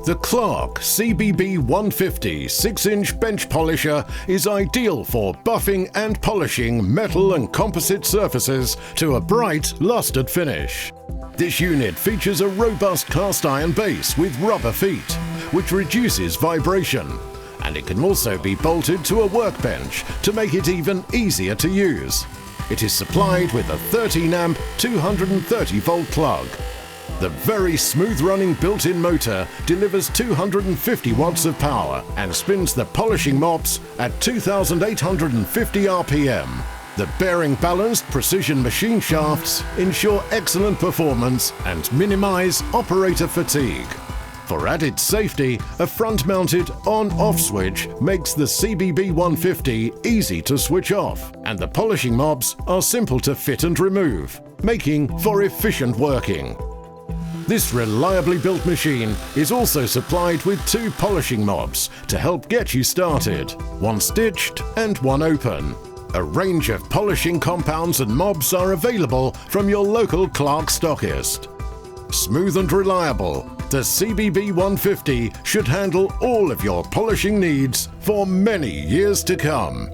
The Clarke CBB150 6-inch bench polisher is ideal for buffing and polishing metal and composite surfaces to a bright, lustered finish. This unit features a robust cast iron base with rubber feet, which reduces vibration, and it can also be bolted to a workbench to make it even easier to use. It is supplied with a 13-amp 230-volt plug. The very smooth-running built-in motor delivers 250 watts of power and spins the polishing mops at 2,850 RPM. The bearing-balanced precision machine shafts ensure excellent performance and minimize operator fatigue. For added safety, a front-mounted on-off switch makes the CBB150 easy to switch off, and the polishing mobs are simple to fit and remove, making for efficient working. This reliably built machine is also supplied with 2 polishing mobs to help get you started, one stitched and one open. A range of polishing compounds and mobs are available from your local Clarke stockist. Smooth and reliable, the CBB150 should handle all of your polishing needs for many years to come.